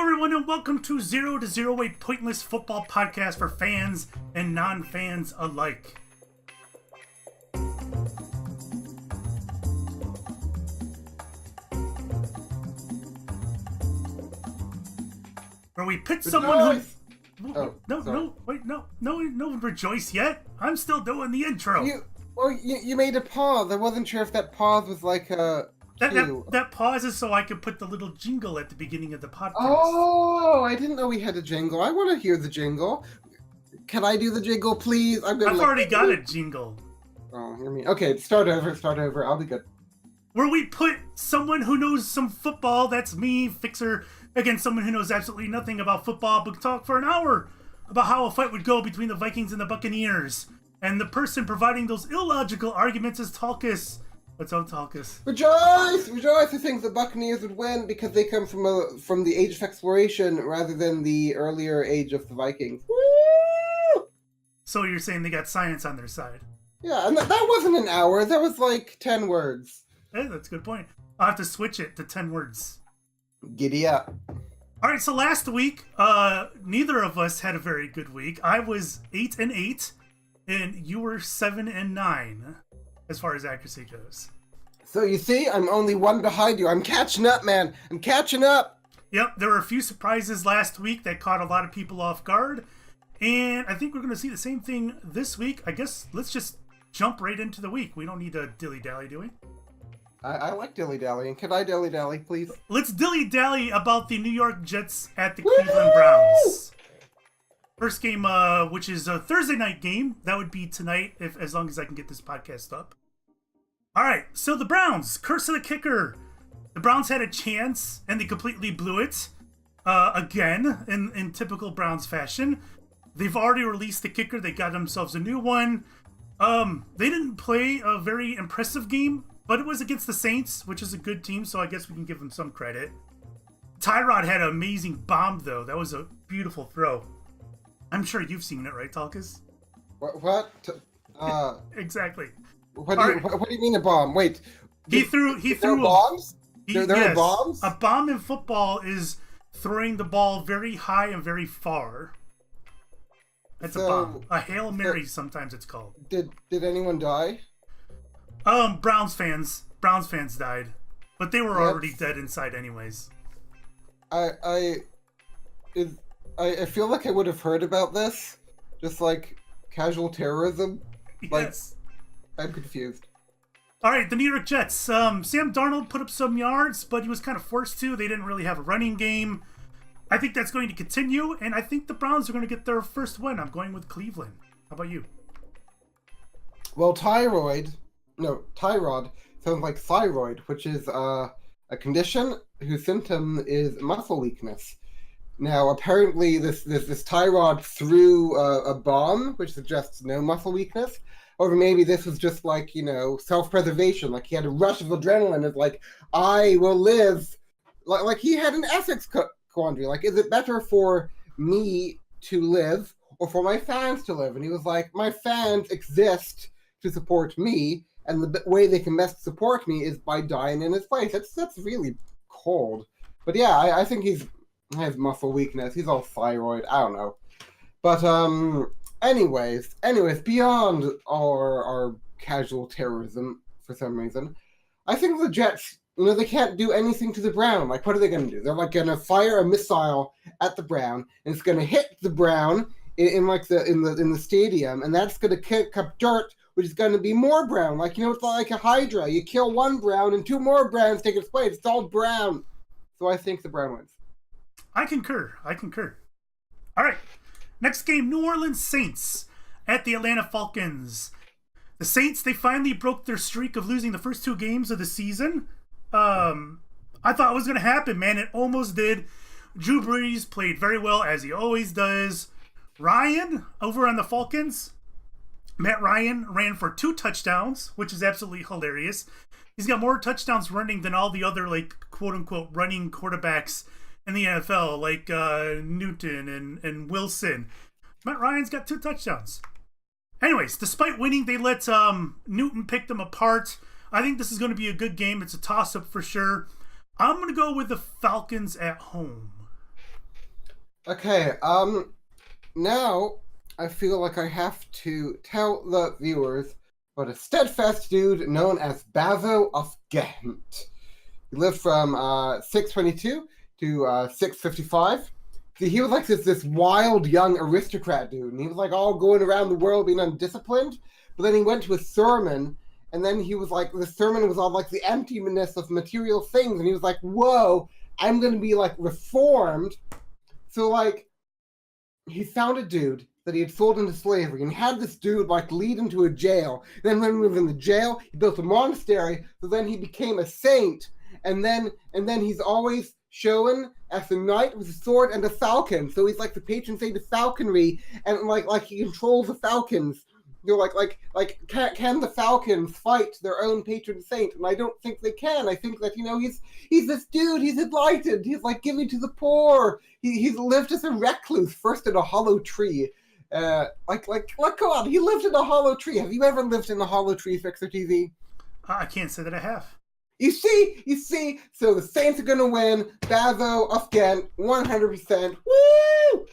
everyone, and welcome to 0 to 0, a pointless football podcast for fans and non-fans alike. Where we pit someone who... No, rejoice yet. I'm still doing the intro. You made a pause. I wasn't sure if that pause was like a... That pause is so I can put the little jingle at the beginning of the podcast. Oh, I didn't know we had a jingle. I want to hear the jingle. Can I do the jingle, please? I've already got a jingle. Oh, hear me. Okay, start over. I'll be good. Where we put someone who knows some football, that's me, Fixxxer, against someone who knows absolutely nothing about football, but talk for an hour about how a fight would go between the Vikings and the Buccaneers. And the person providing those illogical arguments is Tulkas. What's up, Tulkas? Rejoice! I think the Buccaneers would win because they come from the age of exploration rather than the earlier age of the Vikings. Woo! So you're saying they got science on their side? Yeah, and that wasn't an hour. That was like 10 words. Hey, that's a good point. I'll have to switch it to 10 words. Giddy up. All right, so last week, neither of us had a very good week. I was 8-8, and you were 7-9. As far as accuracy goes. So you see, I'm only one behind you. I'm catching up, man. I'm catching up. Yep, there were a few surprises last week that caught a lot of people off guard. And I think we're going to see the same thing this week. I guess let's just jump right into the week. We don't need to dilly-dally, do we? I like dilly-dallying. Can I dilly-dally, please? Let's dilly-dally about the New York Jets at the Cleveland Browns. First game, which is a Thursday night game. That would be tonight, as long as I can get this podcast up. All right, so the Browns, curse of the kicker. The Browns had a chance, and they completely blew it. Again, in typical Browns fashion. They've already released the kicker. They got themselves a new one. They didn't play a very impressive game, but it was against the Saints, which is a good team, so I guess we can give them some credit. Tyrod had an amazing bomb, though. That was a beautiful throw. I'm sure you've seen it, right, Tulkas? What? Exactly. What do you mean a bomb? Wait. He threw bombs? There are bombs? A bomb in football is throwing the ball very high and very far. That's a bomb. A Hail Mary, sometimes it's called. Did anyone die? Browns fans died. But they were already dead inside anyways. I feel like I would have heard about this. Just like casual terrorism. Yes. I'm confused. All right, the New York Jets. Sam Darnold put up some yards, but he was kind of forced to. They didn't really have a running game. I think that's going to continue, and I think the Browns are going to get their first win. I'm going with Cleveland. How about you? Well, Tyrod sounds like thyroid, which is a condition whose symptom is muscle weakness. Now, apparently, this Tyrod threw a bomb, which suggests no muscle weakness. Or maybe this was just like, self-preservation. Like he had a rush of adrenaline. It's like, I will live. Like he had an ethics quandary. Like, is it better for me to live or for my fans to live? And he was like, my fans exist to support me. And the way they can best support me is by dying in his place. That's really cold. But yeah, I think he has muscle weakness. He's all thyroid. I don't know. But, Anyways, beyond our casual terrorism for some reason, I think the Jets, they can't do anything to the Brown. Like, what are they going to do? They're like going to fire a missile at the Brown, and it's going to hit the Brown in the stadium, and that's going to kick up dirt, which is going to be more Brown. Like, it's like a Hydra. You kill one Brown, and two more Browns take its place. It's all Brown. So I think the Brown wins. I concur. All right. Next game, New Orleans Saints at the Atlanta Falcons. The Saints, they finally broke their streak of losing the first two games of the season. I thought it was going to happen, man. It almost did. Drew Brees played very well, as he always does. Ryan, over on the Falcons, Matt Ryan ran for 2 touchdowns, which is absolutely hilarious. He's got more touchdowns running than all the other, quote-unquote, running quarterbacks in the NFL, like Newton and Wilson. Matt Ryan's got 2 touchdowns. Anyways, despite winning, they let Newton pick them apart. I think this is going to be a good game. It's a toss-up for sure. I'm going to go with the Falcons at home. Okay, now I feel like I have to tell the viewers about a steadfast dude known as Bazo of Ghent. He lived from 622 to 655. See, he was like this wild young aristocrat dude, and he was like all going around the world being undisciplined. But then he went to a sermon, and then he was like, the sermon was on like the emptiness of material things, and he was like, "Whoa, I'm going to be like reformed." So like he found a dude that he had sold into slavery, and he had this dude like lead him to a jail. Then when he was in the jail, he built a monastery. So then he became a saint, and then he's always shown as a knight with a sword and a falcon. So he's like the patron saint of falconry, and like he controls the falcons. You know, can the falcons fight their own patron saint? And I don't think they can. I think that he's this dude. He's enlightened. He's like giving to the poor. He's lived as a recluse, first in a hollow tree. Come on, he lived in a hollow tree. Have you ever lived in a hollow tree, Fixxxer TV? I can't say that I have. You see. So the Saints are gonna win. Bazo of Ghent, 100%. Woo!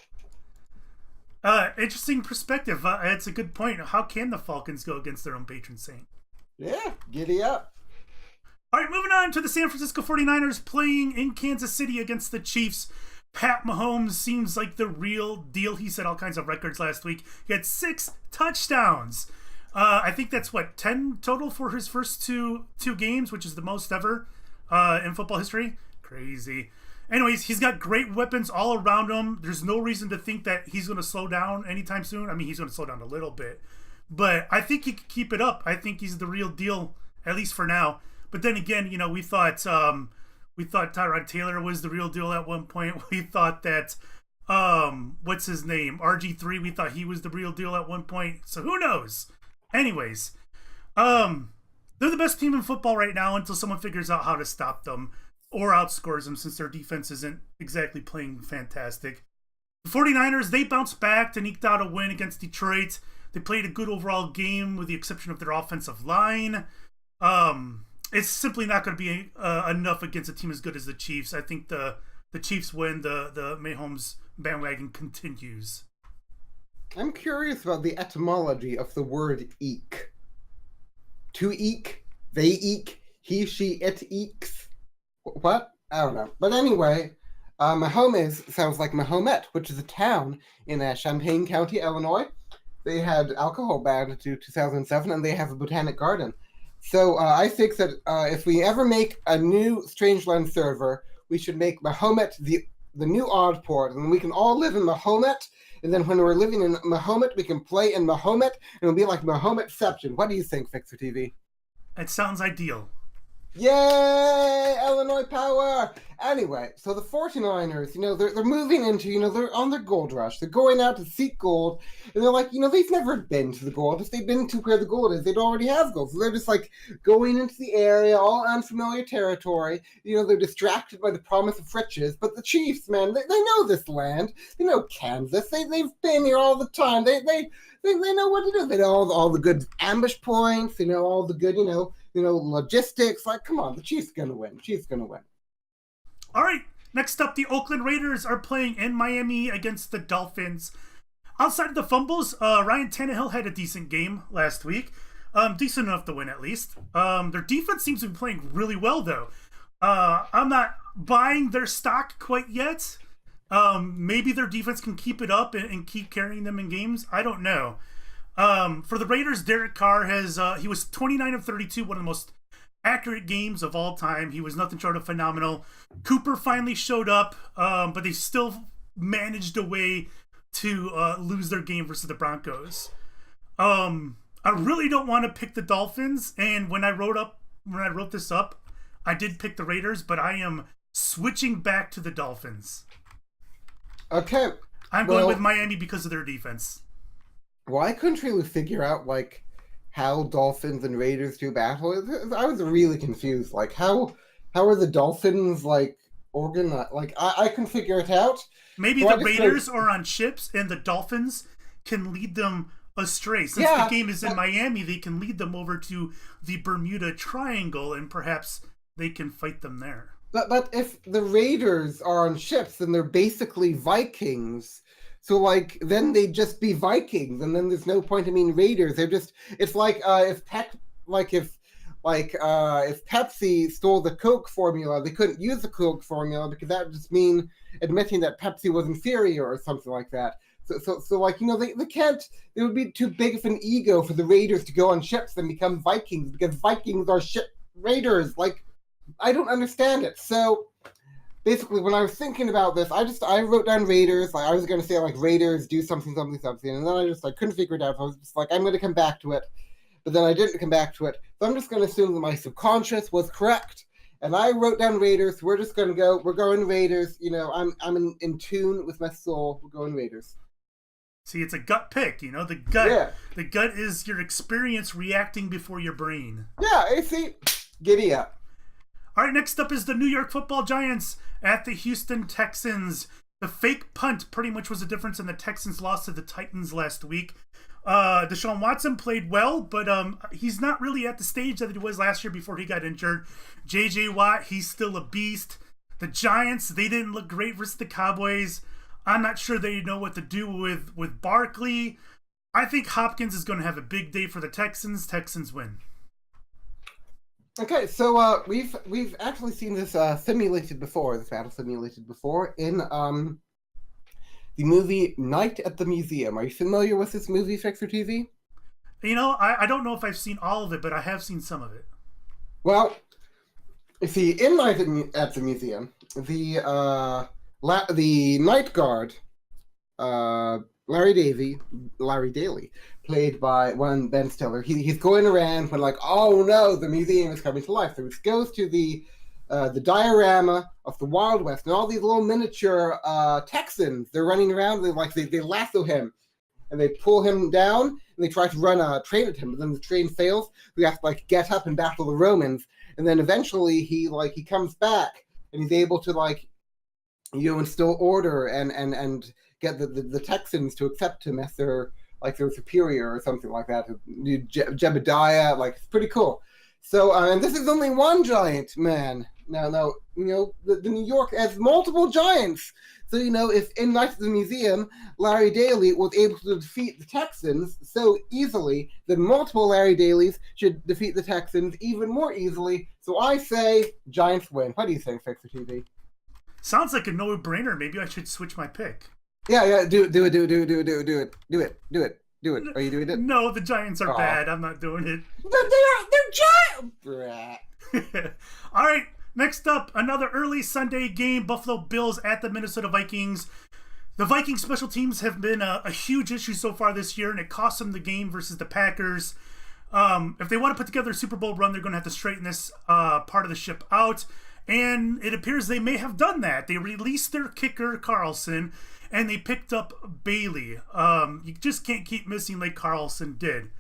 Interesting perspective. It's a good point. How can the Falcons go against their own patron saint? Yeah, giddy up. All right, moving on to the San Francisco 49ers playing in Kansas City against the Chiefs. Pat Mahomes seems like the real deal. He set all kinds of records last week. He had 6 touchdowns. I think that's 10 total for his first two games, which is the most ever in football history. Crazy. Anyways, he's got great weapons all around him. There's no reason to think that he's going to slow down anytime soon. I mean, he's going to slow down a little bit, but I think he could keep it up. I think he's the real deal, at least for now. But then again, we thought Tyrod Taylor was the real deal at one point. We thought that what's his name, RG3. We thought he was the real deal at one point. So who knows? Anyways, they're the best team in football right now until someone figures out how to stop them or outscores them, since their defense isn't exactly playing fantastic. The 49ers, they bounced back and eked out a win against Detroit. They played a good overall game with the exception of their offensive line. It's simply not going to be enough against a team as good as the Chiefs. I think the Chiefs win. The Mahomes bandwagon continues. I'm curious about the etymology of the word eek. To eek, they eek, he, she, it eeks. What? I don't know. But anyway, Mahomes sounds like Mahomet, which is a town in Champaign County, Illinois. They had alcohol banned to 2007, and they have a botanic garden. So I think that if we ever make a new Strangeland server, we should make Mahomet the new odd port, and we can all live in Mahomet. And then when we're living in Mahomet, we can play in Mahomet, and it'll be like Mahometception. What do you think, Fixxxer TV? It sounds ideal. Yay! Illinois power! Anyway, so the 49ers, they're moving into, they're on their gold rush. They're going out to seek gold. And they're like, they've never been to the gold. If they'd been to where the gold is, they'd already have gold. So they're just like going into the area, all unfamiliar territory. They're distracted by the promise of riches. But the Chiefs, man, they know this land. They know Kansas. They've been here all the time. They know what to do. They know all the good ambush points. They know all the good, logistics. Like, come on, the Chiefs gonna win. All right, next up, the Oakland Raiders are playing in Miami against the Dolphins. Outside of the fumbles, Ryan Tannehill had a decent game last week. Decent enough to win, at least. Their defense seems to be playing really well, though. I'm not buying their stock quite yet. Maybe their defense can keep it up and keep carrying them in games. I don't know. For the Raiders, Derek Carr he was 29 of 32, one of the most accurate games of all time. He was nothing short of phenomenal. Cooper finally showed up, but they still managed a way to lose their game versus the Broncos. I really don't want to pick the Dolphins, and when I wrote this up, I did pick the Raiders, but I am switching back to the Dolphins. Okay. I'm going with Miami because of their defense. Well, I couldn't really figure out, how Dolphins and Raiders do battle. I was really confused. How are the Dolphins, organized? I can figure it out. Maybe the Raiders are on ships and the Dolphins can lead them astray. Since the game is in Miami, they can lead them over to the Bermuda Triangle and perhaps they can fight them there. But if the Raiders are on ships, then they're basically Vikings. So like then they'd just be Vikings, and then there's no point in being Raiders. They're just it's like if Pepsi stole the Coke formula, they couldn't use the Coke formula because that would just mean admitting that Pepsi was inferior or something like that. So like, they can't, it would be too big of an ego for the Raiders to go on ships and become Vikings because Vikings are ship raiders. Like, I don't understand it. So basically, when I was thinking about this, I wrote down Raiders. Like I was going to say like Raiders do something, something, something, and then I couldn't figure it out. So I was just like, I'm going to come back to it, but then I didn't come back to it. So I'm just going to assume that my subconscious was correct, and I wrote down Raiders. We're just going to go. We're going Raiders. I'm in tune with my soul. We're going Raiders. See, it's a gut pick. The gut. Yeah. The gut is your experience reacting before your brain. Yeah, I see. Giddy up. All right, next up is the New York Football Giants at the Houston Texans. The fake punt pretty much was the difference in the Texans' loss to the Titans last week. Deshaun Watson played well, but he's not really at the stage that he was last year before he got injured. J.J. Watt, he's still a beast. The Giants, they didn't look great versus the Cowboys. I'm not sure they know what to do with Barkley. I think Hopkins is going to have a big day for the Texans. Texans win. Okay, so we've actually seen this simulated before, this battle simulated before in the movie Night at the Museum. Are you familiar with this movie, Fixxxer TV? I don't know if I've seen all of it, but I have seen some of it. Well, you see, in Night at the Museum, the night guard, Larry Daly, played by one Ben Stiller. He's going around when like, oh no, the museum is coming to life. So he goes to the diorama of the Wild West, and all these little miniature Texans, they're running around. They lasso him, and they pull him down, and they try to run a train at him. But then the train fails. We have to get up and battle the Romans, and then eventually he comes back, and he's able to instill order and get the Texans to accept him as their superior or something like that. Jebediah, it's pretty cool. So and this is only one giant man. Now the New York has multiple giants. So if in Night at the Museum, Larry Daly was able to defeat the Texans so easily, then multiple Larry Dalys should defeat the Texans even more easily. So I say Giants win. What do you think, Fixxxer TV? Sounds like a no-brainer. Maybe I should switch my pick. Yeah, do it. Are you doing it? No, the Giants are bad. I'm not doing it. They're giant. All right, next up, another early Sunday game. Buffalo Bills at the Minnesota Vikings. The Vikings special teams have been a huge issue so far this year, and it cost them the game versus the Packers. If they want to put together a Super Bowl run, they're going to have to straighten this part of the ship out. And it appears they may have done that. They released their kicker, Carlson, and they picked up Bailey. You just can't keep missing like Carlson did.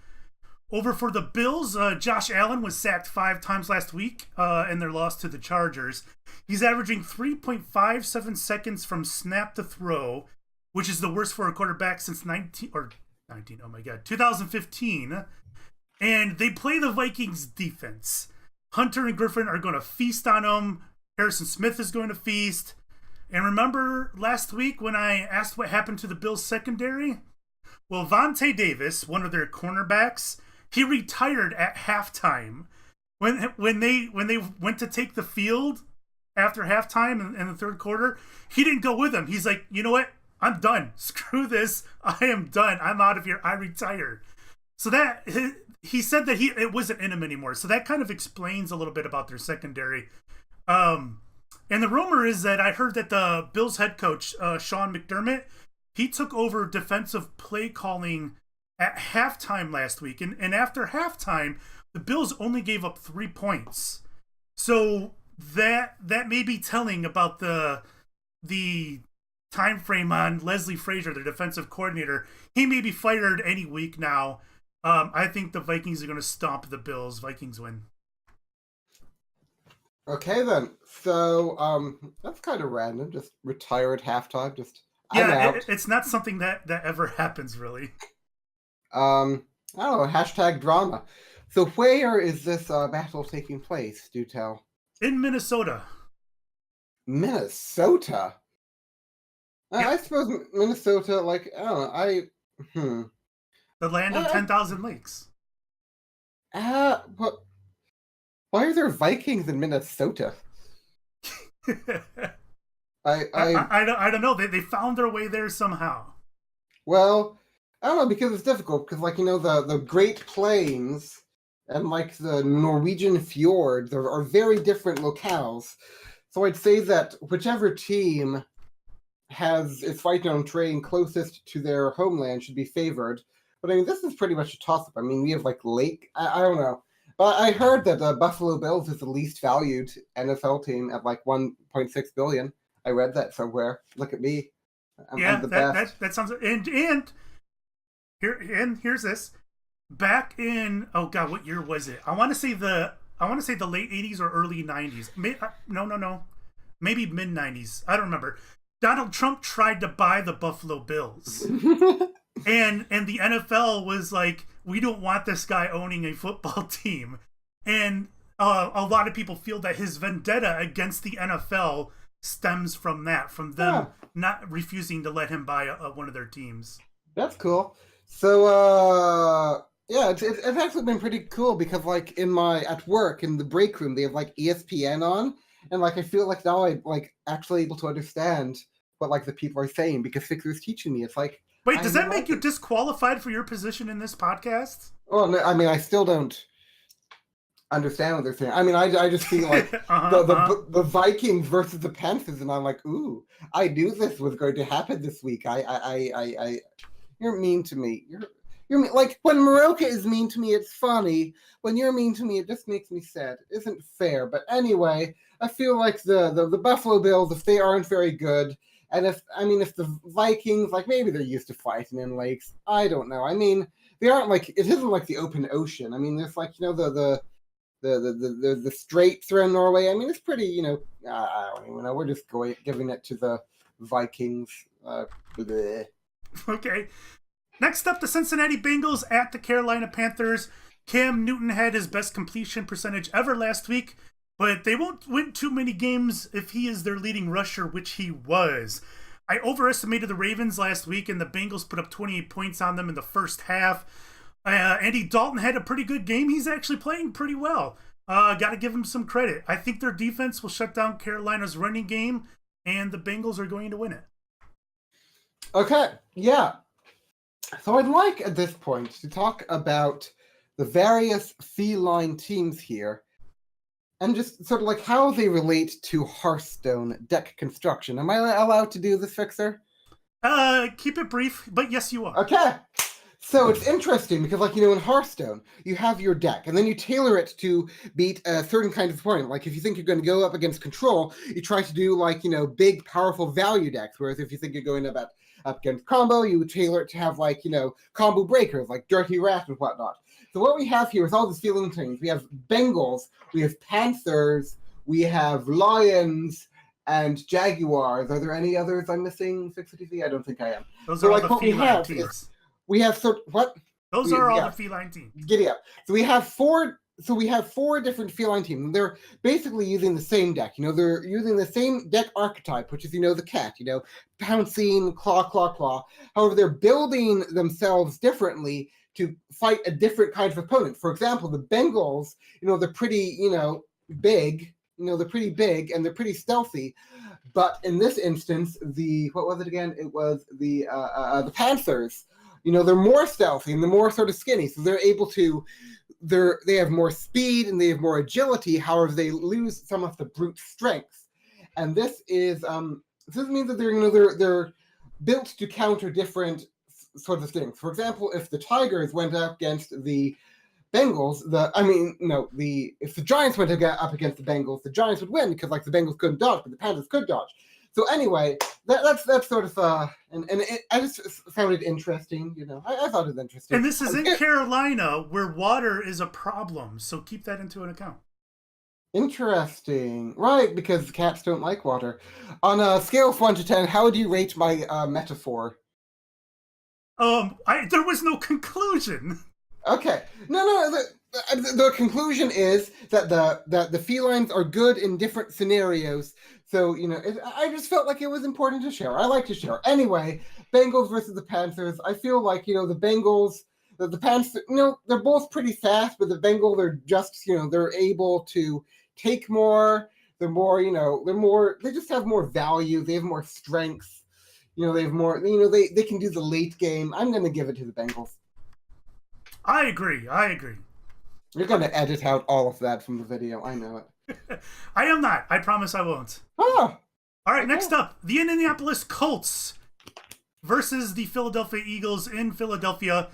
Over for the Bills, Josh Allen was sacked 5 times last week in their loss to the Chargers. He's averaging 3.57 seconds from snap to throw, which is the worst for a quarterback since 2015. And they play the Vikings defense. Hunter and Griffin are going to feast on them. Harrison Smith is going to feast. And remember last week when I asked what happened to the Bills secondary? Well, Vontae Davis, one of their cornerbacks, he retired at halftime. When they went to take the field after halftime in the third quarter, he didn't go with them. He's like, you know what? I'm done. Screw this. I am done. I'm out of here. I retire. So that he said that it wasn't in him anymore. So that kind of explains a little bit about their secondary. And the rumor is that I heard that the Bills head coach, Sean McDermott, he took over defensive play calling at halftime last week. And after halftime, the Bills only gave up 3 points. So that may be telling about the time frame on Leslie Frazier, the defensive coordinator. He may be fired any week now. I think the Vikings are going to stomp the Bills. Vikings win. Okay, then. So, that's kind of random. Just retire at halftime. It's not something that ever happens, really. I don't know. Hashtag drama. So, where is this battle taking place? Do tell. In Minnesota. Minnesota. Yep. I suppose Minnesota, like, I don't know. The land of 10,000 lakes. What? Why are there Vikings in Minnesota? I don't know. They found their way there somehow. Well, I don't know, because it's difficult, because, like, the Great Plains and, like, the Norwegian fjords are very different locales. So I'd say that whichever team has its fighting on terrain closest to their homeland should be favored. But I mean, this is pretty much a toss-up. I mean, we have, like, Lake. I don't know. But I heard that Buffalo Bills is the least valued NFL team at, like, $1.6 billion. I read that somewhere. Look at me. I'm the best. That sounds and here's this. Back in what year was it? I want to say the late 80s or early 90s. No. Maybe mid 90s. I don't remember. Donald Trump tried to buy the Buffalo Bills. and the NFL was like, we don't want this guy owning a football team. And a lot of people feel that his vendetta against the NFL stems from that, from them not refusing to let him buy one of their teams. That's cool. So, yeah, it's actually been pretty cool because, like, at work, in the break room, they have, like, ESPN on, and, like, I feel like now I'm, like, actually able to understand what, like, the people are saying because Fixxxer is teaching me. It's like... Wait, does that make you disqualified for your position in this podcast? Oh, no, I mean, I still don't understand what they're saying. I mean, I just feel like the Vikings versus the Panthers, and I'm like, ooh, I knew this was going to happen this week. You're mean to me. You're mean. Like, when Maroka is mean to me, it's funny. When you're mean to me, it just makes me sad. It isn't fair. But anyway, I feel like the Buffalo Bills, if they aren't very good, and if the Vikings, like, maybe they're used to fighting in lakes. I don't know. I mean, they aren't like, it isn't like the open ocean. I mean, there's like, the straits around Norway. I mean, it's pretty, I don't even know. We're just giving it to the Vikings. Okay. Next up, the Cincinnati Bengals at the Carolina Panthers. Cam Newton had his best completion percentage ever last week, but they won't win too many games if he is their leading rusher, which he was. I overestimated the Ravens last week, and the Bengals put up 28 points on them in the first half. Andy Dalton had a pretty good game. He's actually playing pretty well. Got to give him some credit. I think their defense will shut down Carolina's running game, and the Bengals are going to win it. Okay, yeah. So I'd like at this point to talk about the various feline teams here and just sort of like how they relate to Hearthstone deck construction. Am I allowed to do this, Fixxxer? Keep it brief, but yes, you are. Okay. So it's interesting because, like, in Hearthstone, you have your deck, and then you tailor it to beat a certain kind of opponent. Like, if you think you're going to go up against control, you try to do, like, big, powerful value decks. Whereas if you think you're going up against combo, you would tailor it to have, like, combo breakers, like Dirty Rat and whatnot. So what we have here is all these feeling things. We have Bengals, we have Panthers, we have Lions, and Jaguars. Are there any others I'm missing, Fixxxer TV? I don't think I am. Those are all the feline teams. We have what? Those are all the feline teams. Giddy up. So we have four different feline teams. And they're basically using the same deck. They're using the same deck archetype, which is, the cat, pouncing, claw. However, they're building themselves differently to fight a different kind of opponent. For example, the Bengals, they're pretty, big. They're pretty big and they're pretty stealthy. But in this instance, what was it again? It was the Panthers. They're more stealthy and they're more sort of skinny, so they're able to. They have more speed and they have more agility. However, they lose some of the brute strength, and this means that they're built to counter different sorts of things. For example, if the Tigers went up against the Bengals, if the Giants went up against the Bengals, the Giants would win because, like, the Bengals couldn't dodge, but the Panthers could dodge. So anyway, that's sort of I just found it interesting. I thought it was interesting. And this is in Carolina, where water is a problem. So keep that into an account. Interesting, right? Because cats don't like water. On a scale of 1 to 10, how would you rate my metaphor? There was no conclusion. Okay, no. the conclusion is that the felines are good in different scenarios. So, I just felt like it was important to share. I like to share. Anyway, Bengals versus the Panthers. I feel like, the Bengals, the Panthers, they're both pretty fast, but the Bengals are just, they're able to take more. They're more, they just have more value. They have more strength. They have more, they can do the late game. I'm going to give it to the Bengals. I agree. You're going to edit out all of that from the video. I know it. I am not. I promise I won't. Oh. All right, next up, the Indianapolis Colts versus the Philadelphia Eagles in Philadelphia.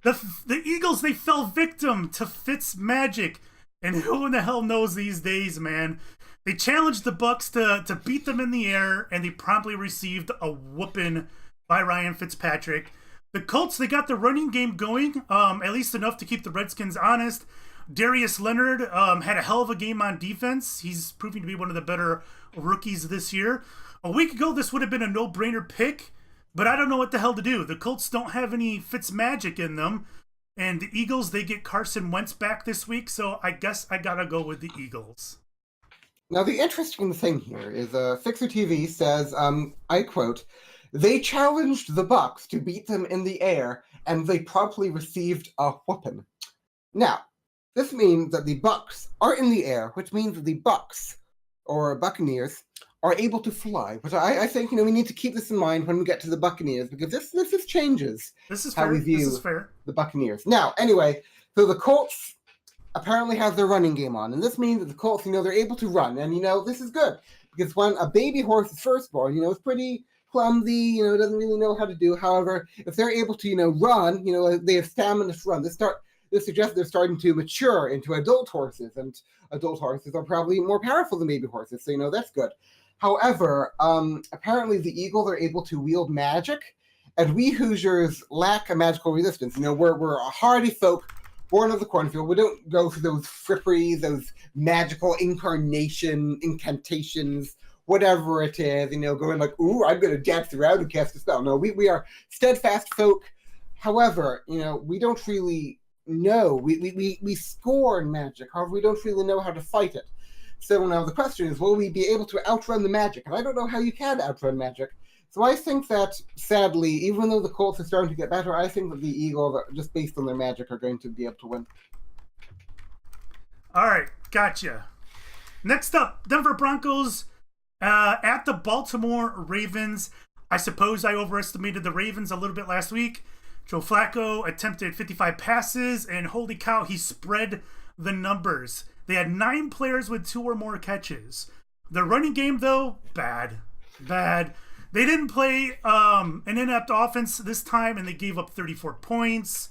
The Eagles, they fell victim to Fitz magic. And who in the hell knows these days, man? They challenged the Bucs to beat them in the air, and they promptly received a whooping by Ryan Fitzpatrick. The Colts, they got the running game going, at least enough to keep the Redskins honest. Darius Leonard had a hell of a game on defense. He's proving to be one of the better rookies this year. A week ago, this would have been a no-brainer pick, but I don't know what the hell to do. The Colts don't have any Fitz magic in them, and the Eagles, they get Carson Wentz back this week, so I guess I gotta go with the Eagles. Now, the interesting thing here is Fixxxer TV says, I quote, "They challenged the Bucs to beat them in the air, and they promptly received a whooping." Now, this means that the Bucs are in the air, which means that the Bucs, or Buccaneers, are able to fly. Which I think, we need to keep this in mind when we get to the Buccaneers, because this changes how we view the Buccaneers. Now, anyway, so the Colts apparently have their running game on, and this means that the Colts, they're able to run, and this is good, because when a baby horse is first born, it's pretty clumsy, doesn't really know how to do. However, if they're able to, run, they have stamina to run. This suggests they're starting to mature into adult horses, and adult horses are probably more powerful than baby horses, so, that's good. However, apparently the Eagles are able to wield magic, and we Hoosiers lack a magical resistance. We're a hardy folk, born of the cornfield. We don't go through those fripperies, those magical incantations, whatever it is, going like, ooh, I'm going to dance around and cast a spell. No, we are steadfast folk. However, we don't really know. We scorn magic. However, we don't really know how to fight it. So now the question is, will we be able to outrun the magic? And I don't know how you can outrun magic. So I think that, sadly, even though the Colts are starting to get better, I think that the Eagles, just based on their magic, are going to be able to win. All right, gotcha. Next up, Denver Broncos at the Baltimore Ravens. I suppose I overestimated the Ravens a little bit last week. Joe Flacco attempted 55 passes, and holy cow, he spread the numbers. They had 9 players with 2 or more catches. The running game, though, bad. They didn't play an inept offense this time, and they gave up 34 points.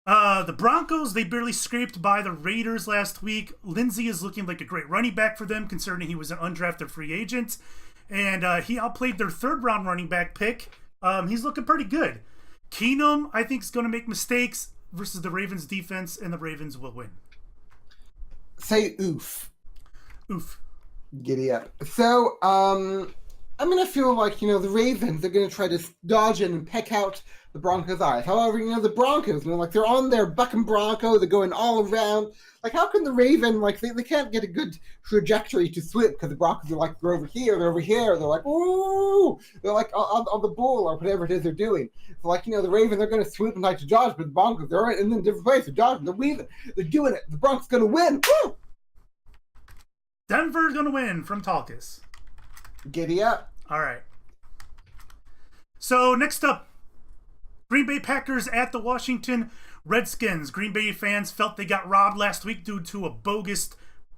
The Broncos, they barely scraped by the Raiders last week. Lindsey is looking like a great running back for them, considering he was an undrafted free agent. And he outplayed their third-round running back pick. He's looking pretty good. Keenum, I think, is going to make mistakes versus the Ravens defense, and the Ravens will win. Say oof. Oof. Giddy up. So, I'm going to feel like, the Ravens are going to try to dodge in and peck out the Broncos' eyes. However, the Broncos, they're on their bucking Bronco, they're going all around. Like, how can the Raven, they can't get a good trajectory to swoop because the Broncos are they're over here, they're like, ooh! They're on the bull or whatever it is they're doing. So, the Ravens are going to swoop and to dodge, but the Broncos, they're in a different place. They're dodging, they're weaving, they're doing it. The Broncos going to win. Woo! Denver's going to win from Tulkas. Giddy up. All right. So next up, Green Bay Packers at the Washington Redskins. Green Bay fans felt they got robbed last week due to a bogus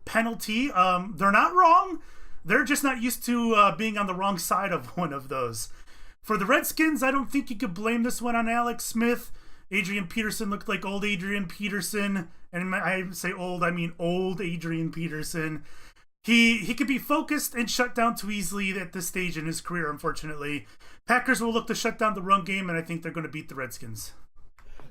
penalty. They're not wrong. They're just not used to being on the wrong side of one of those. For the Redskins, I don't think you could blame this one on Alex Smith. Adrian Peterson looked like old Adrian Peterson. And I say old, I mean old Adrian Peterson. He could be focused and shut down too easily at this stage in his career, unfortunately. Packers will look to shut down the run game, and I think they're going to beat the Redskins.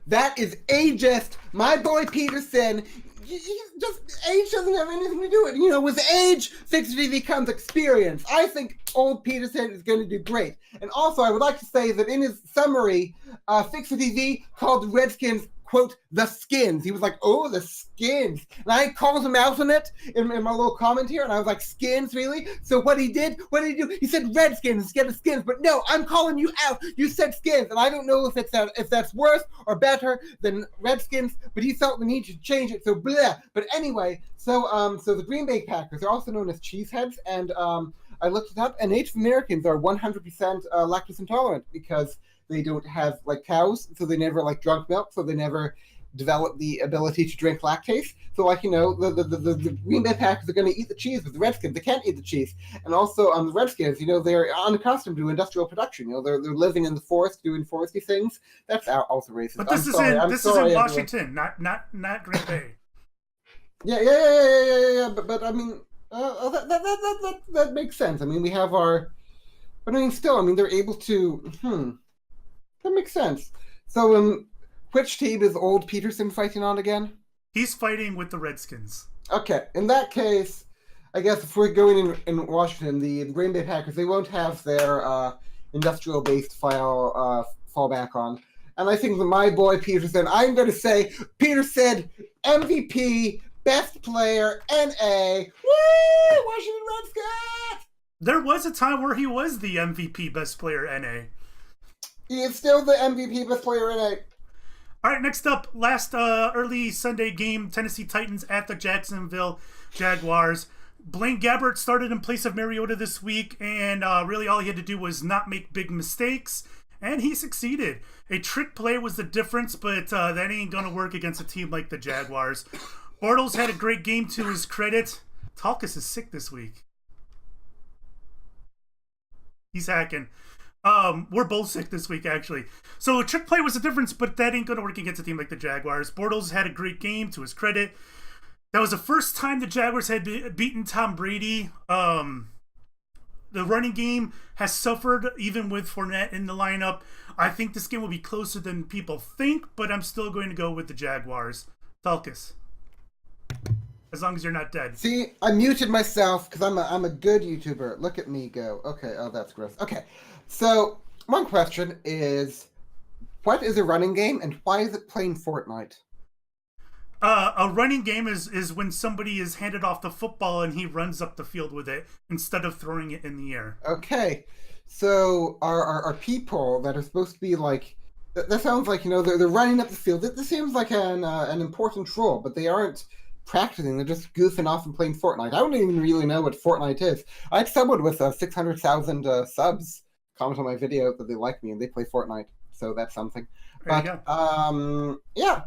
That is ageist. My boy Peterson, age doesn't have anything to do with it. With age, Fixxxer becomes experience. I think old Peterson is going to do great. And also, I would like to say that in his summary, Fixxxer TV called the Redskins quote, the Skins. He was like, oh, the Skins. And I called him out on it in my little comment here, and I was like, Skins, really? So what did he do? He said Redskins instead of Skins, but no, I'm calling you out. You said Skins, and I don't know if that's worse or better than Redskins, but he felt the need to change it, so blah. But anyway, so the Green Bay Packers are also known as cheeseheads, and I looked it up, and Native Americans are 100% lactose intolerant because they don't have like cows, so they never like drunk milk, so they never develop the ability to drink lactase. So like, you know, the Green Bay Packers are going to eat the cheese, but the Redskins, they can't eat the cheese. And also the Redskins, you know, they're unaccustomed to industrial production. You know, they're living in the forest doing foresty things. That's also racist. But this is in Washington, not Green Bay. Yeah. But I mean, that makes sense. I mean, we have our, but I mean, still, I mean, they're able to. That makes sense. So, which team is old Peterson fighting on again? He's fighting with the Redskins. Okay, in that case, I guess if we're going in Washington, the Green Bay Packers, they won't have their industrial-based fall back on. And I think that my boy Peterson, I'm going to say, Peterson, MVP, best player, NA, woo, Washington Redskins! There was a time where he was the MVP, best player, NA. He is still the MVP, best player, NA. All right, next up, last early Sunday game, Tennessee Titans at the Jacksonville Jaguars. Blaine Gabbert started in place of Mariota this week, and really all he had to do was not make big mistakes, and he succeeded. A trick play was the difference, but that ain't going to work against a team like the Jaguars. Bortles had a great game to his credit. Tulkas is sick this week. He's hacking. We're both sick this week, actually. So trick play was the difference, but that ain't going to work against a team like the Jaguars. Bortles had a great game to his credit. That was the first time the Jaguars had beaten Tom Brady. The running game has suffered, even with Fournette in the lineup. I think this game will be closer than people think, but I'm still going to go with the Jaguars. Tulkas. As long as you're not dead. See, I muted myself because I'm a good YouTuber. Look at me go. Okay, oh, that's gross. Okay, so one question is, what is a running game and why is it playing Fortnite? A running game is when somebody is handed off the football and he runs up the field with it instead of throwing it in the air. Okay, so are people that are supposed to be like, that sounds like, you know, they're running up the field. This seems like an important role, but they aren't practicing. They're just goofing off and playing Fortnite. I don't even really know what Fortnite is. I had someone with 600,000 subs comment on my video that they like me and they play Fortnite, so that's something. There But yeah.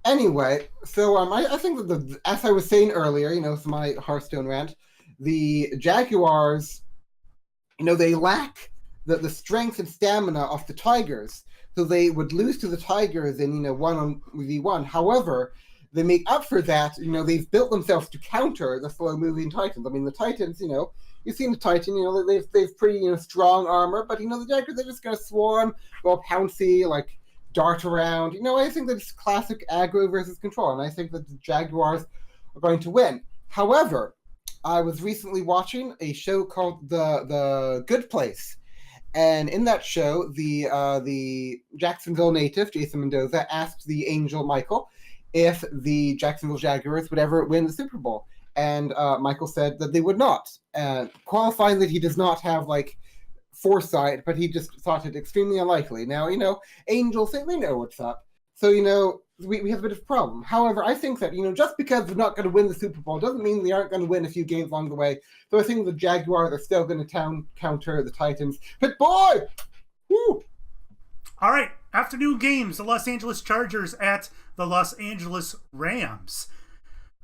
Anyway, so I think that as I was saying earlier, you know, it's my Hearthstone rant, the Jaguars, you know, they lack the strength and stamina of the Tigers, so they would lose to the Tigers in, you know, 1v1. However, they make up for that. You know, they've built themselves to counter the slow-moving Titans. I mean, the Titans, you know, you've seen the Titan, you know, they've pretty, you know, strong armor, but, you know, the Jaguars, they're just going to swarm, go pouncy, like, dart around. You know, I think that it's classic aggro versus control, and I think that the Jaguars are going to win. However, I was recently watching a show called The Good Place, and in that show, the Jacksonville native, Jason Mendoza, asked the Angel Michael if the Jacksonville Jaguars would ever win the Super Bowl, and Michael said that they would not, qualifying that he does not have, like, foresight, but he just thought it extremely unlikely. Now, you know, Angels, they know what's up. So, you know, we have a bit of a problem. However, I think that, you know, just because they're not going to win the Super Bowl doesn't mean they aren't going to win a few games along the way. So I think the Jaguars are still going to counter the Titans. But boy! Woo! All right, afternoon games. The Los Angeles Chargers at the Los Angeles Rams.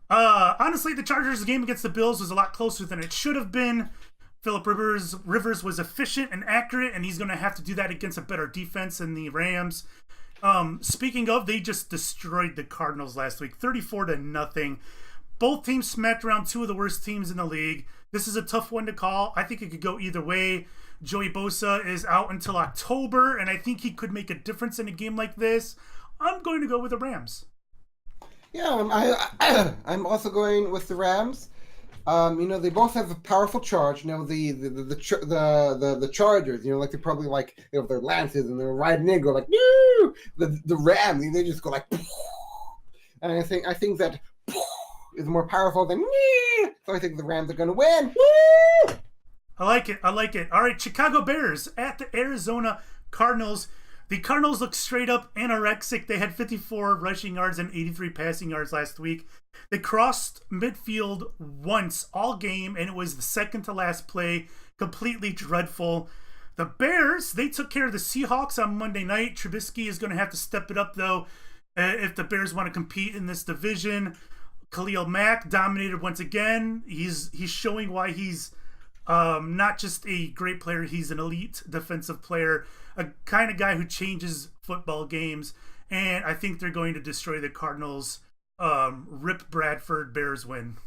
Honestly, the Chargers' game against the Bills was a lot closer than it should have been. Phillip Rivers was efficient and accurate, and he's going to have to do that against a better defense than the Rams. Speaking of, they just destroyed the Cardinals last week, 34-0. Both teams smacked around two of the worst teams in the league. This is a tough one to call. I think it could go either way. Joey Bosa is out until October, and I think he could make a difference in a game like this. I'm going to go with the Rams. Yeah, I'm also going with the Rams. They both have a powerful charge. The Chargers. Like they probably like they have their lances and they're riding in, go like woo. The Rams, they just go like, and I think that is more powerful than woo. So I think the Rams are going to win. Woo! I like it. All right, Chicago Bears at the Arizona Cardinals. The Cardinals look straight up anorexic. They had 54 rushing yards and 83 passing yards last week. They crossed midfield once all game, and it was the second to last play. Completely dreadful. The Bears, they took care of the Seahawks on Monday night. Trubisky is going to have to step it up, though, if the Bears want to compete in this division. Khalil Mack dominated once again. He's showing why he's not just a great player, he's an elite defensive player, a kind of guy who changes football games, and I think they're going to destroy the Cardinals. Rip Bradford, Bears win.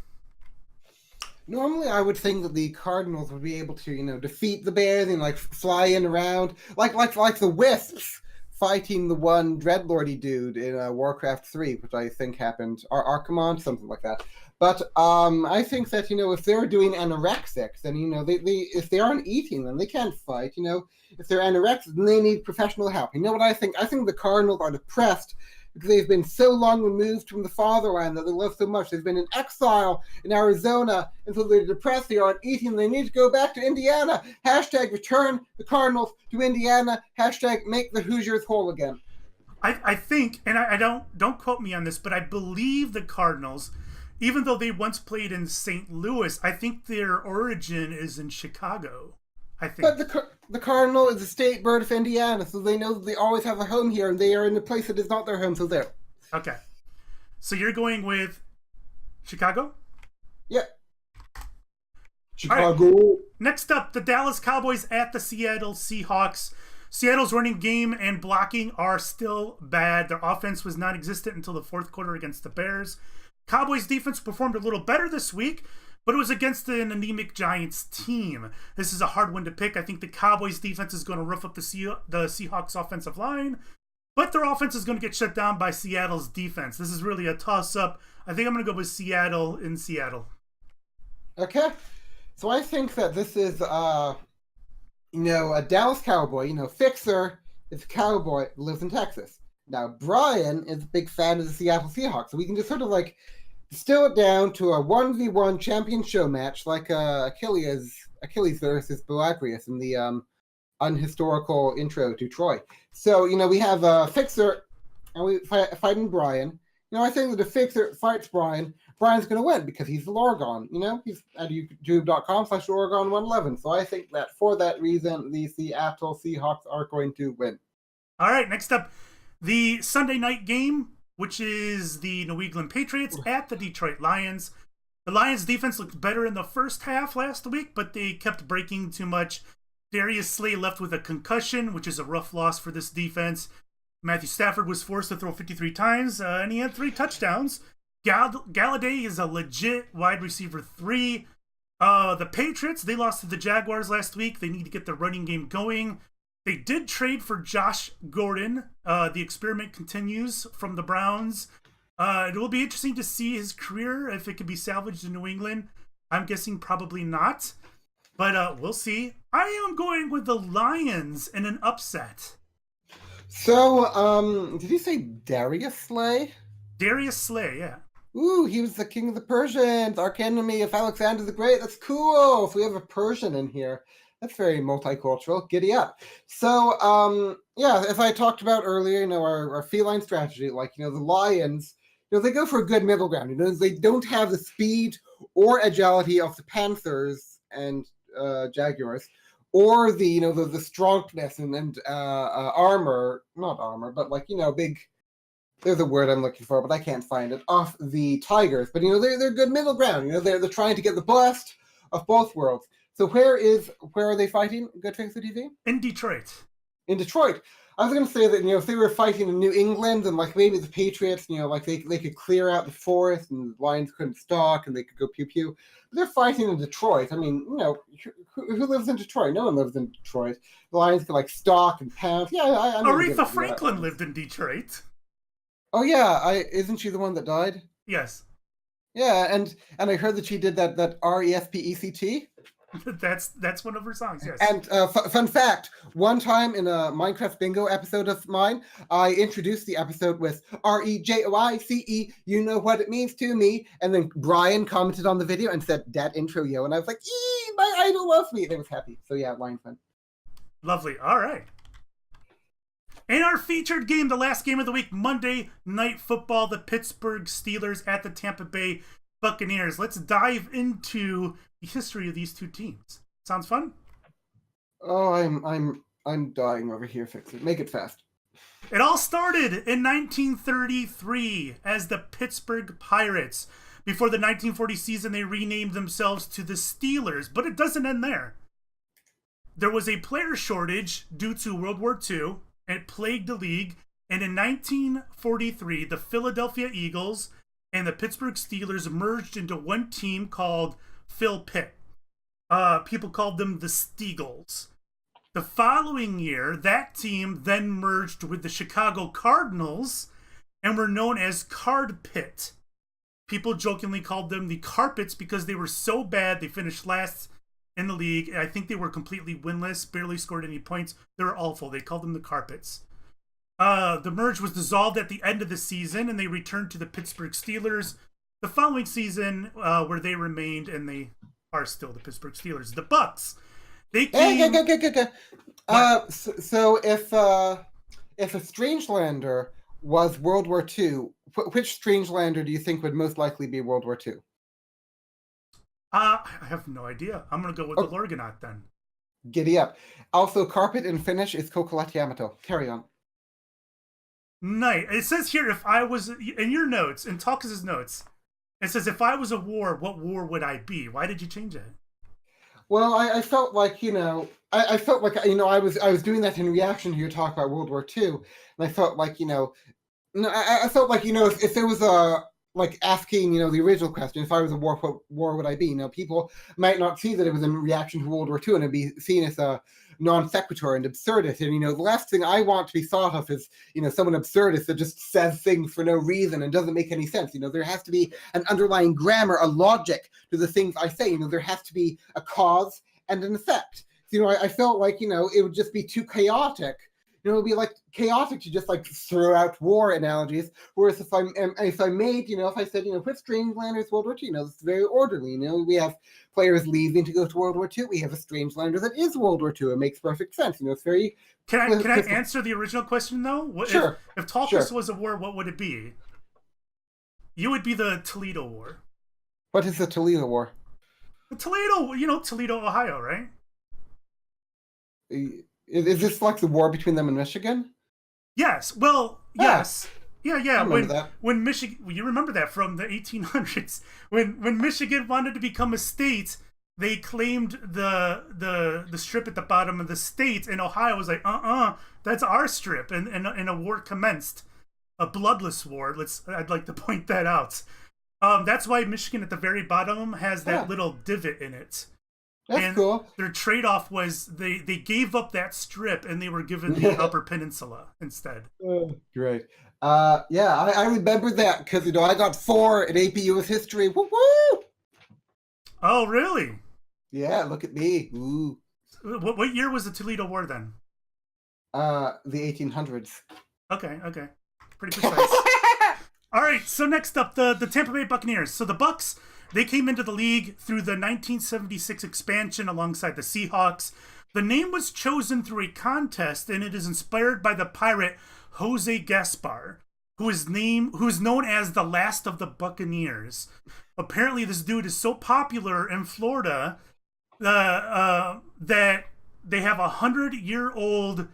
Normally, I would think that the Cardinals would be able to, defeat the Bears and like fly in around, like the Wisps fighting the one dreadlordy dude in Warcraft 3, which I think happened, or Archimon, something like that. But I think that if they're doing anorexics, then they if they aren't eating, then they can't fight. If they're anorexic, then they need professional help. You know what I think? I think the Cardinals are depressed because they've been so long removed from the fatherland that they love so much. They've been in exile in Arizona, and so they're depressed. They aren't eating. They need to go back to Indiana. Hashtag return the Cardinals to Indiana. Hashtag make the Hoosiers whole again. I think, and I don't quote me on this, but I believe the Cardinals, even though they once played in St. Louis, I think their origin is in Chicago. I think. But the Cardinal is a state bird of Indiana, so they know that they always have a home here, and they are in a place that is not their home, so there. Okay. So you're going with Chicago? Yeah. Chicago. Right. Next up, the Dallas Cowboys at the Seattle Seahawks. Seattle's running game and blocking are still bad. Their offense was non-existent until the fourth quarter against the Bears. Cowboys defense performed a little better this week, but it was against an anemic Giants team. This is a hard one to pick. I think the Cowboys defense is going to rough up the Seahawks offensive line, but their offense is going to get shut down by Seattle's defense. This is really a toss-up. I think I'm going to go with Seattle in Seattle. Okay. So I think that this is, a Dallas Cowboy. Fixxxer is a cowboy who lives in Texas. Now, Brian is a big fan of the Seattle Seahawks, so we can just sort of distill it down to a 1v1 champion show match like Achilles versus Boagrius in the unhistorical intro to Troy. So, we have Fixxxer, and we fighting Brian. I think that if Fixxxer fights Brian's going to win because he's the Lorgon. He's at youtube.com/Lorgon111. So I think that for that reason, the Seattle Seahawks are going to win. All right, next up, the Sunday night game, which is the New England Patriots at the Detroit Lions. The Lions defense looked better in the first half last week, but they kept breaking too much. Darius Slay left with a concussion, which is a rough loss for this defense. Matthew Stafford was forced to throw 53 times, and he had 3 touchdowns. Galladay is a legit wide receiver 3. The Patriots, they lost to the Jaguars last week. They need to get their running game going. They did trade for Josh Gordon. The experiment continues from the Browns. It will be interesting to see his career, if it can be salvaged in New England. I'm guessing probably not. But we'll see. I am going with the Lions in an upset. So, did you say Darius Slay? Darius Slay, yeah. Ooh, he was the king of the Persians, arch enemy of Alexander the Great. That's cool. If we have a Persian in here, that's very multicultural. Giddy up. So, as I talked about earlier, our feline strategy, the Lions, they go for a good middle ground. They don't have the speed or agility of the Panthers and Jaguars, or the strongness and armor, not armor, but big. There's a word I'm looking for, but I can't find it. Off the Tigers, but they're good middle ground. They're trying to get the best of both worlds. So where are they fighting? Good Fixxxer TV? In Detroit. In Detroit. I was going to say that if they were fighting in New England, and maybe the Patriots, they could clear out the forest, and the Lions couldn't stalk, and they could go pew pew. But they're fighting in Detroit. I mean, who lives in Detroit? No one lives in Detroit. The Lions could stalk and pound. Yeah, Aretha Franklin lived in Detroit. Oh yeah, isn't she the one that died? Yes. Yeah, and I heard that she did that RESPECT. That's one of her songs. Yes. And fun fact: one time in a Minecraft Bingo episode of mine, I introduced the episode with REJOICE. You know what it means to me. And then Brian commented on the video and said, "That intro, yo," and I was like, "Eee, my idol loves me," and I was happy. So yeah, Lion Fun. Lovely. All right. In our featured game, the last game of the week, Monday Night Football, the Pittsburgh Steelers at the Tampa Bay Buccaneers. Let's dive into the history of these two teams. Sounds fun? Oh, I'm dying over here, Fixxxer. Make it fast. It all started in 1933 as the Pittsburgh Pirates. Before the 1940 season, they renamed themselves to the Steelers, but it doesn't end there. There was a player shortage due to World War II. It plagued the league, and in 1943, the Philadelphia Eagles and the Pittsburgh Steelers merged into one team called Phil Pitt. People called them the Steagles. The following year, that team then merged with the Chicago Cardinals and were known as Card Pit. People jokingly called them the Carpets because they were so bad they finished last in the league. I think they were completely winless, barely scored any points. They were awful. They called them the Carpets. The merge was dissolved at the end of the season, and they returned to the Pittsburgh Steelers the following season, where they remained, and they are still the Pittsburgh Steelers. The Bucks. They came... So if a Strangelander was World War II, which Strangelander do you think would most likely be World War II? I have no idea. I'm going to go with the Lorgonaut then. Giddy up. Also, carpet in Finnish is Kokolat Yamato. Carry on. Nice. It says here, if I was, in your notes, in Tulkas' notes, it says, if I was a war, what war would I be? Why did you change it? Well, I felt like, I felt like, I was doing that in reaction to your talk about World War II. And I felt like, I felt like, if there was a, like asking, the original question, if I was a war, what war would I be? People might not see that it was in reaction to World War II and it'd be seen as a non sequitur and absurdist. And, the last thing I want to be thought of is, someone absurdist that just says things for no reason and doesn't make any sense. There has to be an underlying grammar, a logic to the things I say. There has to be a cause and an effect. So, I felt like, it would just be too chaotic. It would be like chaotic to just like throw out war analogies. Whereas if I made, if I said, which Strangelanders World War II, it's very orderly. We have players leaving to go to World War II. We have a Strangelander that is World War II. It makes perfect sense. It's very. Can I answer the original question though? Sure. If Tulkas was a war, what would it be? You would be the Toledo War. What is the Toledo War? The Toledo, Toledo, Ohio, right? Is this like the war between them and Michigan? Yes. Well, yes. Yeah. I remember that. When Michigan, you remember that from the 1800s. When Michigan wanted to become a state, they claimed the strip at the bottom of the state, and Ohio was like, that's our strip, and a war commenced, a bloodless war. I'd like to point that out. That's why Michigan at the very bottom has that little divot in it. That's cool. Their trade-off was they gave up that strip and they were given the Upper Peninsula instead. Oh, great. I remember that because I got 4 at AP US History. Woo woo! Oh, really? Yeah, look at me. Ooh. What year was the Toledo War then? The 1800s. Okay. Pretty precise. All right, so next up, the Tampa Bay Buccaneers. So the Bucks, they came into the league through the 1976 expansion alongside the Seahawks. The name was chosen through a contest, and it is inspired by the pirate Jose Gaspar, who is known as the last of the Buccaneers. Apparently, this dude is so popular in Florida that they have a 100-year-old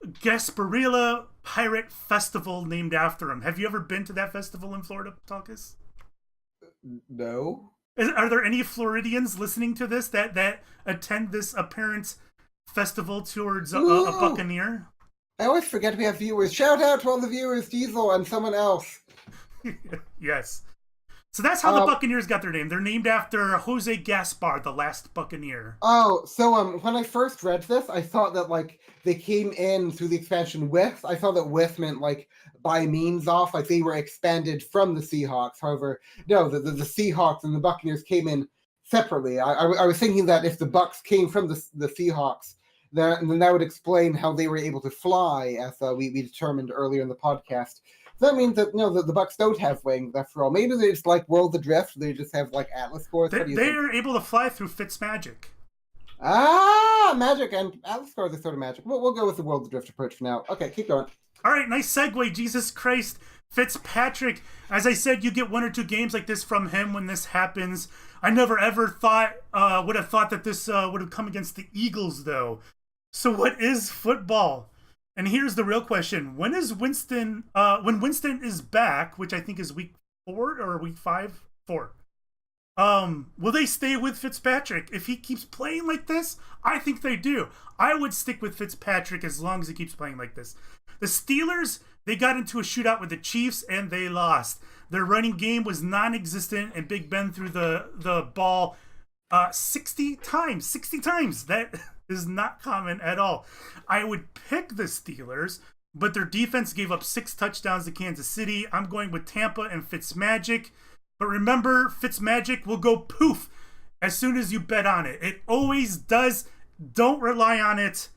Gasparilla Pirate Festival named after him. Have you ever been to that festival in Florida, Tulkas? No. Are there any Floridians listening to this that attend this apparent festival towards a Buccaneer? I always forget we have viewers. Shout out to all the viewers, Diesel and someone else. Yes. So that's how the Buccaneers got their name. They're named after Jose Gaspar, the last Buccaneer. Oh, so when I first read this, I thought that like they came in through the expansion with. I thought that with meant like by means of, like they were expanded from the Seahawks. However, no, the Seahawks and the Buccaneers came in separately. I was thinking that if the Bucs came from the Seahawks, then that would explain how they were able to fly, as we determined earlier in the podcast. That means that the Bucs don't have wings after all. Maybe they just like World Adrift. They just have like Atlas cores. They're able to fly through Fitzmagic. Magic and Atlas cores are sort of magic. We'll go with the World Adrift approach for now. Okay, keep going. All right, nice segue. Jesus Christ, Fitzpatrick. As I said, you get 1 or 2 games like this from him when this happens. I never ever would have thought that this would have come against the Eagles, though. So what is football? And here's the real question: when is Winston? When Winston is back, which I think is week 4 or week 5, 4. Will they stay with Fitzpatrick if he keeps playing like this? I think they do. I would stick with Fitzpatrick as long as he keeps playing like this. The Steelers, they got into a shootout with the Chiefs and they lost. Their running game was non-existent, and Big Ben threw the ball 60 times. 60 times. That is not common at all. I would pick the Steelers, but their defense gave up 6 touchdowns to Kansas City. I'm going with Tampa and Fitzmagic. But remember, Fitzmagic will go poof as soon as you bet on it. It always does. Don't rely on it.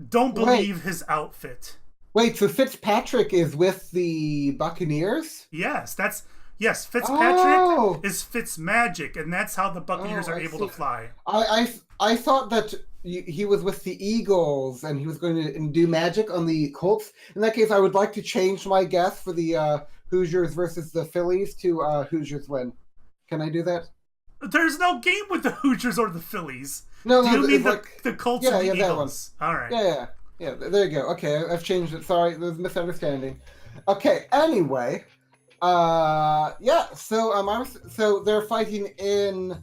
Don't believe his outfit. Wait, so Fitzpatrick is with the Buccaneers? Yes, Fitzpatrick is Fitzmagic, and that's how the Buccaneers are able to fly. I thought that he was with the Eagles and he was going to do magic on the Colts. In that case, I would like to change my guess for the Hoosiers versus the Phillies to Hoosiers win. Can I do that? There's no game with the Hoosiers or the Phillies. No, do you mean the Colts and the Eagles? That one. All right. Yeah, there you go. Okay, I've changed it. Sorry, there's a misunderstanding. Okay, anyway. So they're fighting in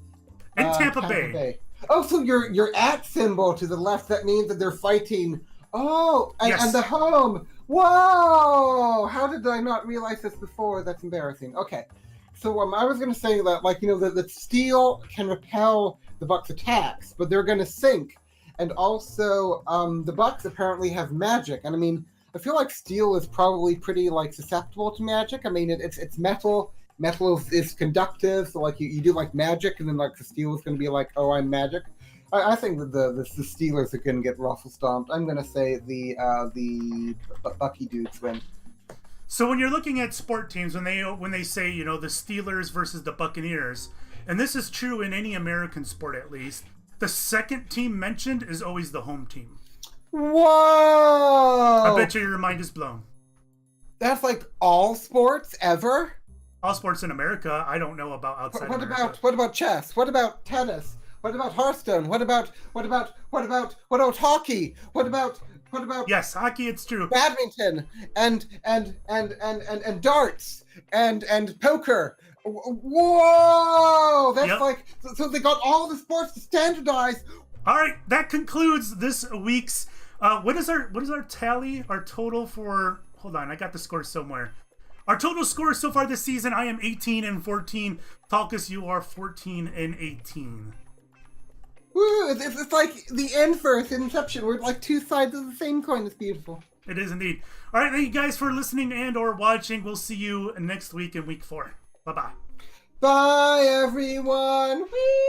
Tampa Bay. Oh, so your at symbol to the left, that means that they're fighting. Oh, and the home. Whoa! How did I not realize this before? That's embarrassing. Okay. So I was going to say that, the steel can repel the Bucs' attacks, but they're going to sink. And also, the Bucs apparently have magic. And I mean, I feel like steel is probably pretty, susceptible to magic. I mean, it's metal. Metal is conductive, so, you do, magic, and then, the steel is going to be like, oh, I'm magic. I think that the Steelers are going to get ruffle stomped. I'm going to say the Bucky dudes win. So when you're looking at sport teams, when they say, the Steelers versus the Buccaneers, and this is true in any American sport at least, the second team mentioned is always the home team. Whoa! I bet you your mind is blown. That's all sports ever? All sports in America. I don't know about outside America. What about chess? What about tennis? What about Hearthstone? What about hockey? What about Yes, hockey, it's true. Badminton and darts and poker. Whoa! That's so they got all the sports to standardize. All right, that concludes this week's. What is our tally? Our total for. Hold on, I got the score somewhere. Our total score so far this season, I am 18-14. Tulkas, you are 14-18. Woo! It's like the inverse Inception. We're like two sides of the same coin. It's beautiful. It is indeed. All right, thank you guys for listening and/or watching. We'll see you next week in week 4. Bye-bye. Bye, everyone. Whee!